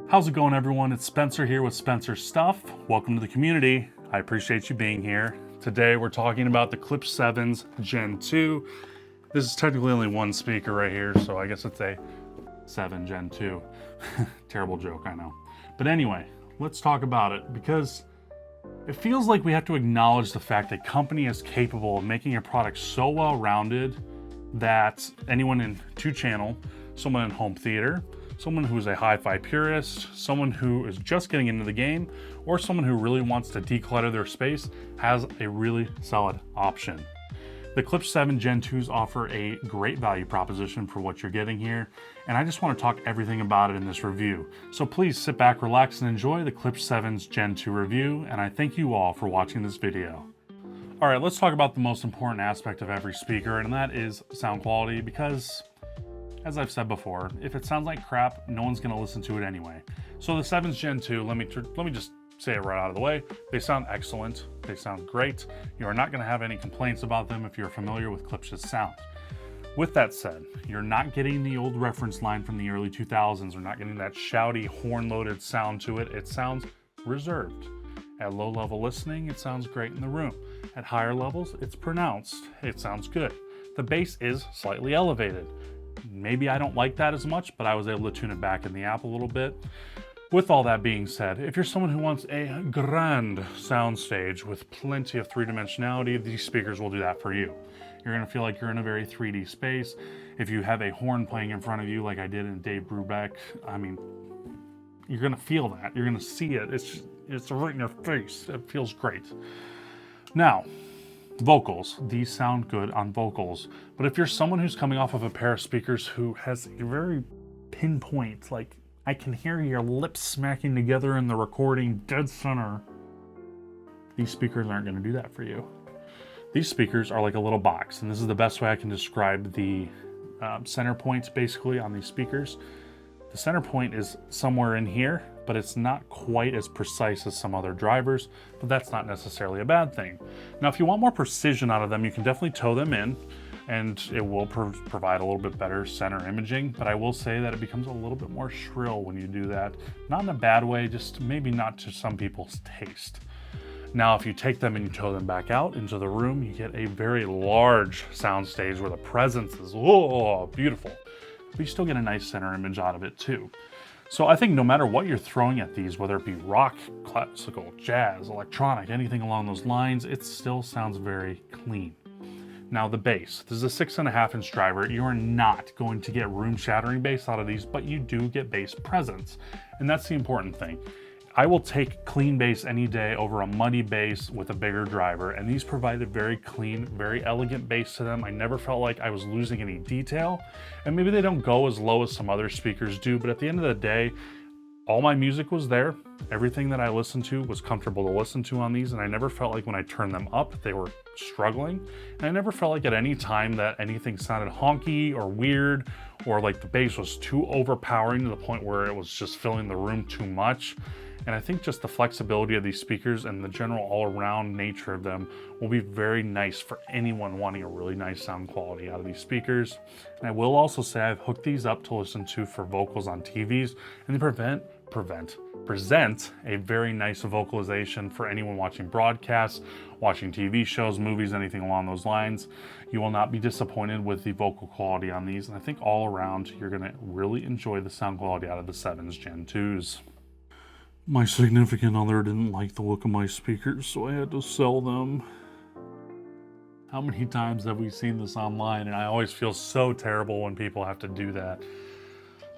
How's it going, everyone? It's Spencer here with Spencer Stuff. Welcome to the community. I appreciate you being here. Today we're talking about the Klipsch Sevens Gen 2. This is technically only one speaker right here, so I guess it's a 7 Gen 2. Terrible joke, I know. But anyway, let's talk about it because it feels like we have to acknowledge the fact that company is capable of making a product so well-rounded that anyone in 2-channel, someone in home theater, someone who's a hi-fi purist, someone who is just getting into the game, or someone who really wants to declutter their space has a really solid option. The Klipsch 7 Gen 2s offer a great value proposition for what you're getting here, and I just want to talk everything about it in this review. So please sit back, relax, and enjoy the Klipsch 7's Gen 2 review, and I thank you all for watching this video. Alright, let's talk about the most important aspect of every speaker, and that is sound quality, because as I've said before, if it sounds like crap, no one's going to listen to it anyway. So the 7's Gen 2, let me just say it right out of the way. They sound excellent. They sound great. You are not going to have any complaints about them if you're familiar with Klipsch's sound. With that said, you're not getting the old reference line from the early 2000s. You're not getting that shouty, horn-loaded sound to it. It sounds reserved. At low level listening, it sounds great in the room. At higher levels, it's pronounced. It sounds good. The bass is slightly elevated. Maybe I don't like that as much, but I was able to tune it back in the app a little bit. With all that being said, if you're someone who wants a grand soundstage with plenty of three-dimensionality, these speakers will do that for you. You're going to feel like you're in a very 3D space. If you have a horn playing in front of you like I did in Dave Brubeck, I mean, you're going to feel that. You're going to see it. It's right in your face. It feels great. Now, vocals. These sound good on vocals. But if you're someone who's coming off of a pair of speakers who has a very pinpoint, like I can hear your lips smacking together in the recording dead center, these speakers aren't going to do that for you. These speakers are like a little box, and this is the best way I can describe the center points basically on these speakers. The center point is somewhere in here, but it's not quite as precise as some other drivers, but that's not necessarily a bad thing. Now, if you want more precision out of them, you can definitely toe them in, and it will provide a little bit better center imaging, but I will say that it becomes a little bit more shrill when you do that. Not in a bad way, just maybe not to some people's taste. Now, if you take them and you tow them back out into the room, you get a very large soundstage where the presence is, oh, beautiful. But you still get a nice center image out of it too. So I think no matter what you're throwing at these, whether it be rock, classical, jazz, electronic, anything along those lines, it still sounds very clean. Now the bass, this is a 6.5-inch driver. You are not going to get room-shattering bass out of these, but you do get bass presence. And that's the important thing. I will take clean bass any day over a muddy bass with a bigger driver, and these provide a very clean, very elegant bass to them. I never felt like I was losing any detail, and maybe they don't go as low as some other speakers do, but at the end of the day, all my music was there. Everything that I listened to was comfortable to listen to on these, and I never felt like when I turned them up, they were struggling. And I never felt like at any time that anything sounded honky or weird, or like the bass was too overpowering to the point where it was just filling the room too much. And I think just the flexibility of these speakers and the general all-around nature of them will be very nice for anyone wanting a really nice sound quality out of these speakers. And I will also say I've hooked these up to listen to for vocals on TVs, and they present a very nice vocalization for anyone watching broadcasts, watching TV shows, movies, anything along those lines. You will not be disappointed with the vocal quality on these, and I think all around you're going to really enjoy the sound quality out of the 7's Gen 2s. My significant other didn't like the look of my speakers, so I had to sell them. How many times have we seen this online? And I always feel so terrible when people have to do that.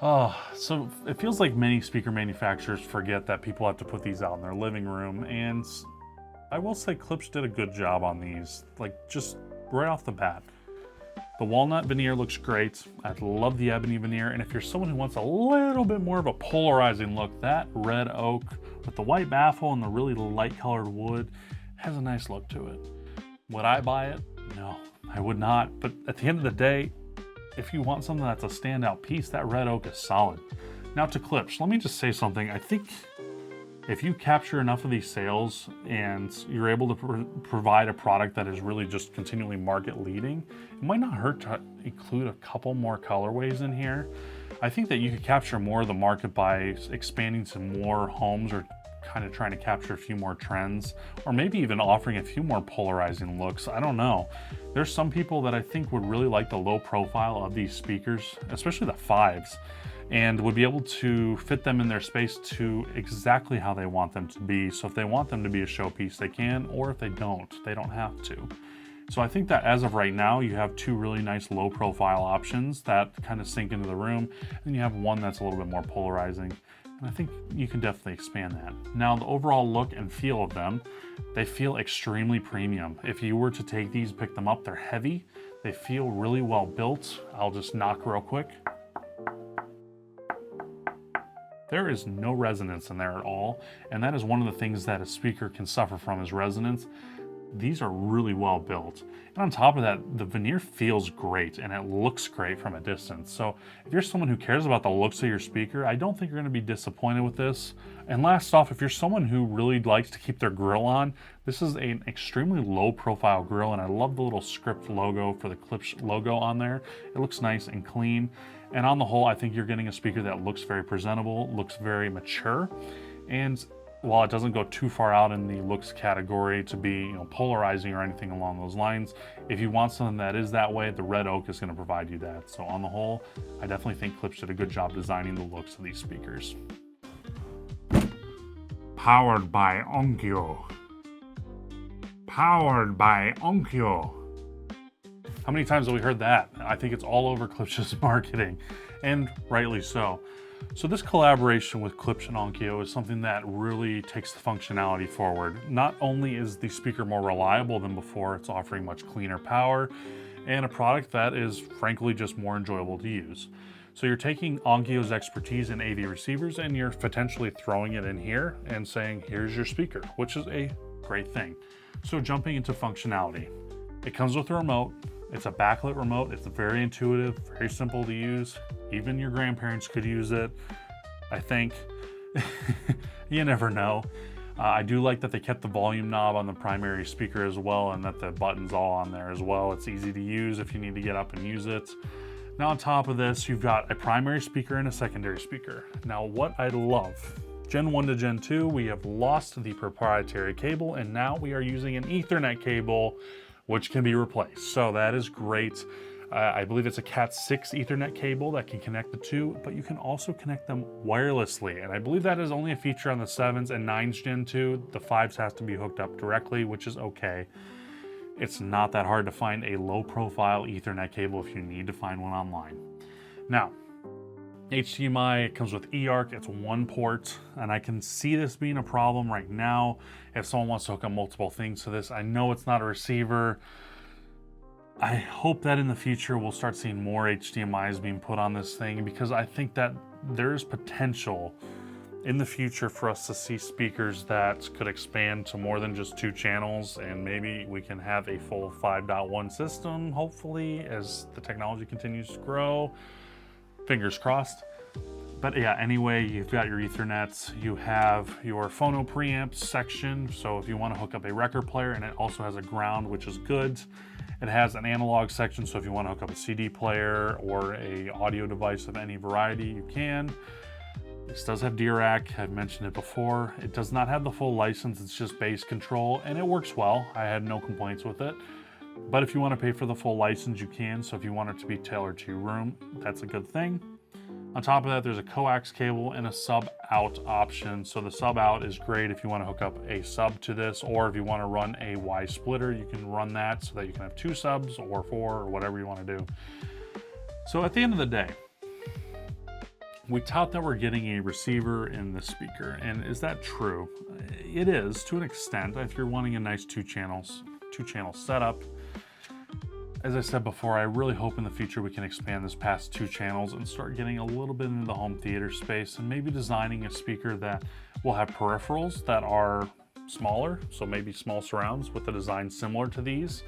Oh, so it feels like many speaker manufacturers forget that people have to put these out in their living room, and I will say Klipsch did a good job on these, like just right off the bat. The walnut veneer looks great. I love the ebony veneer, and if you're someone who wants a little bit more of a polarizing look, that red oak with the white baffle and the really light colored wood has a nice look to it. Would I buy it? No, I would not, but at the end of the day, if you want something that's a standout piece, that red oak is solid. Now to Klipsch, let me just say something. I think If you capture enough of these sales and you're able to provide a product that is really just continually market leading, it might not hurt to include a couple more colorways in here. I think that you could capture more of the market by expanding to more homes, or kind of trying to capture a few more trends, or maybe even offering a few more polarizing looks. I don't know. There's some people that I think would really like the low profile of these speakers, especially the 5s, and would be able to fit them in their space to exactly how they want them to be. So if they want them to be a showpiece, they can, or if they don't have to. So I think that as of right now, you have two really nice low profile options that kind of sink into the room, and you have one that's a little bit more polarizing. And I think you can definitely expand that. Now, the overall look and feel of them, they feel extremely premium. If you were to take these, pick them up, they're heavy. They feel really well built. I'll just knock real quick. There is no resonance in there at all, and that is one of the things that a speaker can suffer from, is resonance. These are really well built. And on top of that, the veneer feels great and it looks great from a distance. So if you're someone who cares about the looks of your speaker, I don't think you're gonna be disappointed with this. And last off, if you're someone who really likes to keep their grill on, this is an extremely low profile grill, and I love the little script logo for the Klipsch logo on there. It looks nice and clean. And on the whole, I think you're getting a speaker that looks very presentable, looks very mature, and while it doesn't go too far out in the looks category to be, polarizing or anything along those lines, if you want something that is that way, the red oak is going to provide you that. So on the whole, I definitely think Klipsch did a good job designing the looks of these speakers. Powered by Onkyo. Powered by Onkyo. How many times have we heard that? I think it's all over Klipsch's marketing, and rightly so. So this collaboration with Klipsch and Onkyo is something that really takes the functionality forward. Not only is the speaker more reliable than before, it's offering much cleaner power and a product that is frankly just more enjoyable to use. So you're taking Onkyo's expertise in AV receivers and you're potentially throwing it in here and saying, here's your speaker, which is a great thing. So jumping into functionality, it comes with a remote. It's a backlit remote. It's very intuitive, very simple to use. Even your grandparents could use it, I think. You never know. I do like that they kept the volume knob on the primary speaker as well, and that the button's all on there as well. It's easy to use if you need to get up and use it. Now on top of this, you've got a primary speaker and a secondary speaker. Now what I love, Gen 1 to Gen 2, we have lost the proprietary cable, and now we are using an Ethernet cable which can be replaced. So that is great. I believe it's a Cat 6 Ethernet cable that can connect the two, but you can also connect them wirelessly. And I believe that is only a feature on the 7s and 9s Gen 2. The 5s has to be hooked up directly, which is okay. It's not that hard to find a low profile Ethernet cable if you need to find one online. Now, HDMI, it comes with eARC, it's one port, and I can see this being a problem right now if someone wants to hook up multiple things to this. I know it's not a receiver. I hope that in the future we'll start seeing more HDMIs being put on this thing, because I think that there's potential in the future for us to see speakers that could expand to more than just 2 channels, and maybe we can have a full 5.1 system, hopefully, as the technology continues to grow. Fingers crossed. But yeah, anyway, you've got your Ethernets, you have your phono preamps section, so if you want to hook up a record player, and it also has a ground, which is good. It has an analog section, so if you want to hook up a CD player or a audio device of any variety, you can. This does have DRAC, I've mentioned it before. It does not have the full license, it's just bass control, and it works well. I had no complaints with it. But if you want to pay for the full license, you can. So if you want it to be tailored to your room, that's a good thing. On top of that, there's a coax cable and a sub out option. So the sub out is great if you want to hook up a sub to this, or if you want to run a Y splitter, you can run that so that you can have 2 subs or 4 or whatever you want to do. So at the end of the day, we tout that we're getting a receiver in the speaker. And is that true? It is to an extent. If you're wanting a nice 2-channel setup, as I said before, I really hope in the future we can expand this past 2 channels and start getting a little bit into the home theater space, and maybe designing a speaker that will have peripherals that are smaller, so maybe small surrounds with a design similar to these,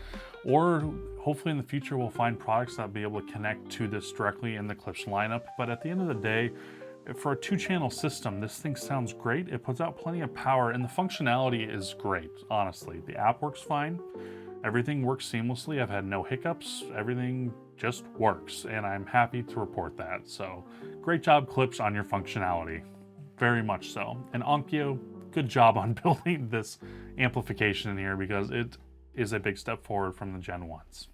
or hopefully in the future we'll find products that will be able to connect to this directly in the Klipsch lineup. But at the end of the day, For a 2-channel system, this thing sounds great. It puts out plenty of power, and the functionality is great, honestly. The app works fine. Everything works seamlessly. I've had no hiccups. Everything just works, and I'm happy to report that. So great job, Klipsch, on your functionality. Very much so. And Onkyo, good job on building this amplification in here, because it is a big step forward from the Gen 1s.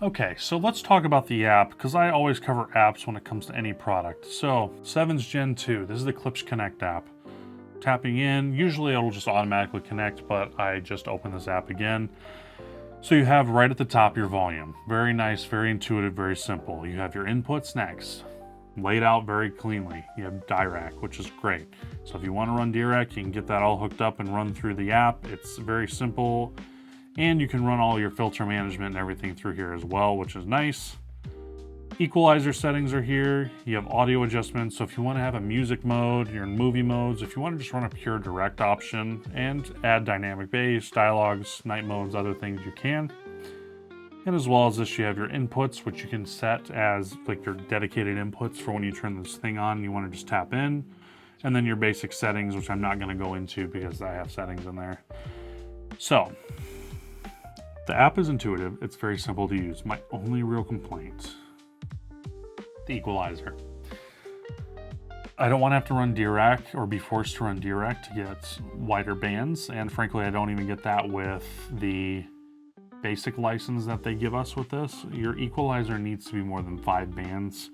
Okay, so let's talk about the app, because I always cover apps when it comes to any product. So, Sevens Gen 2, this is the Klipsch Connect app. Tapping in, usually it'll just automatically connect, but I just opened this app again. So you have right at the top your volume. Very nice, very intuitive, very simple. You have your inputs next, laid out very cleanly. You have DIRAC, which is great. So if you want to run DIRAC, you can get that all hooked up and run through the app. It's very simple. And you can run all your filter management and everything through here as well, which is nice. Equalizer settings are here. You have audio adjustments. So if you want to have a music mode, you're in movie modes. If you want to just run a pure direct option and add dynamic bass, dialogues, night modes, other things, you can. And as well as this, you have your inputs, which you can set as like your dedicated inputs for when you turn this thing on, you want to just tap in. And then your basic settings, which I'm not going to go into because I have settings in there. So, the app is intuitive, it's very simple to use. My only real complaint, the equalizer. I don't want to have to run DIRAC or be forced to run DIRAC to get wider bands, and frankly I don't even get that with the basic license that they give us with this. Your equalizer needs to be more than 5 bands.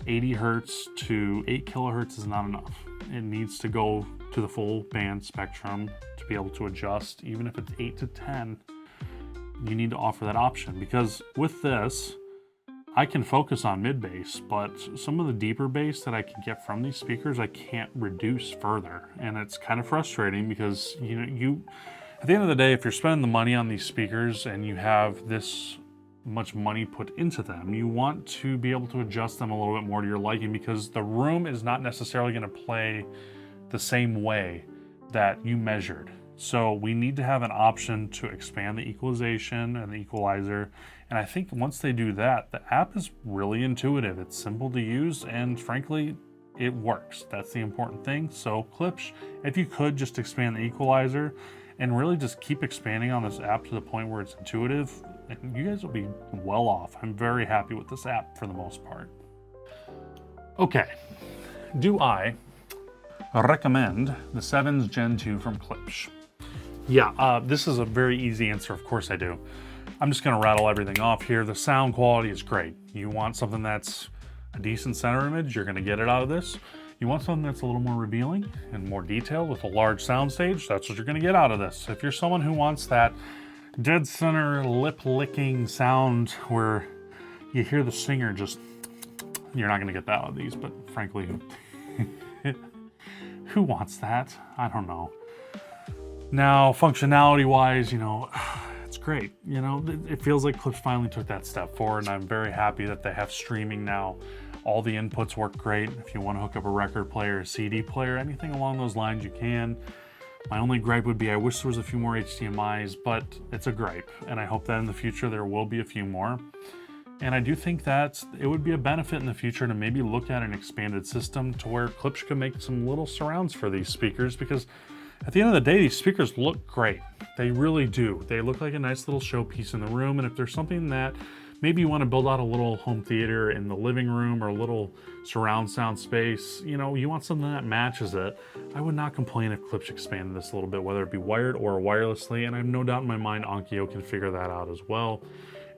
80 hertz to 8 kilohertz is not enough. It needs to go to the full band spectrum to be able to adjust. Even if it's 8 to 10, you need to offer that option, because with this, I can focus on mid bass, but some of the deeper bass that I can get from these speakers, I can't reduce further. And it's kind of frustrating because, at the end of the day, if you're spending the money on these speakers and you have this much money put into them, you want to be able to adjust them a little bit more to your liking, because the room is not necessarily going to play the same way that you measured. So we need to have an option to expand the equalization and the equalizer. And I think once they do that, the app is really intuitive. It's simple to use, and frankly, it works. That's the important thing. So Klipsch, if you could just expand the equalizer and really just keep expanding on this app to the point where it's intuitive, you guys will be well off. I'm very happy with this app for the most part. Okay, do I recommend the Sevens Gen 2 from Klipsch? Yeah, this is a very easy answer. Of course I do. I'm just gonna rattle everything off here. The sound quality is great. You want something that's a decent center image, you're gonna get it out of this. You want something that's a little more revealing and more detailed with a large soundstage, that's what you're gonna get out of this. If you're someone who wants that dead center lip licking sound where you hear the singer just, you're not gonna get that out of these, but frankly, who wants that? I don't know. Now, functionality wise, it's great. It feels like Klipsch finally took that step forward, and I'm very happy that they have streaming now. All the inputs work great. If you want to hook up a record player, a CD player, anything along those lines, you can. My only gripe would be I wish there was a few more HDMIs, but it's a gripe, and I hope that in the future there will be a few more. And I do think that it would be a benefit in the future to maybe look at an expanded system to where Klipsch can make some little surrounds for these speakers, because at the end of the day, these speakers look great. They really do. They look like a nice little showpiece in the room, and if there's something that maybe you want to build out a little home theater in the living room or a little surround sound space, you want something that matches it, I would not complain if Klipsch expanded this a little bit, whether it be wired or wirelessly, and I have no doubt in my mind Onkyo can figure that out as well.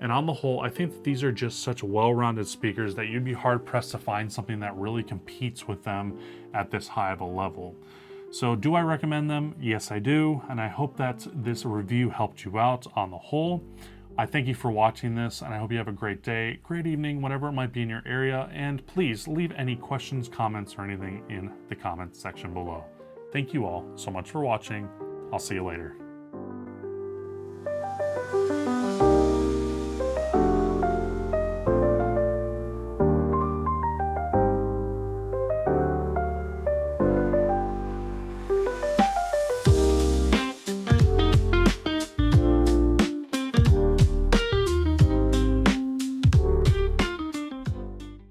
And on the whole, I think that these are just such well-rounded speakers that you'd be hard-pressed to find something that really competes with them at this high of a level. So do I recommend them? Yes, I do. And I hope that this review helped you out on the whole. I thank you for watching this, and I hope you have a great day, great evening, whatever it might be in your area. And please leave any questions, comments, or anything in the comments section below. Thank you all so much for watching. I'll see you later.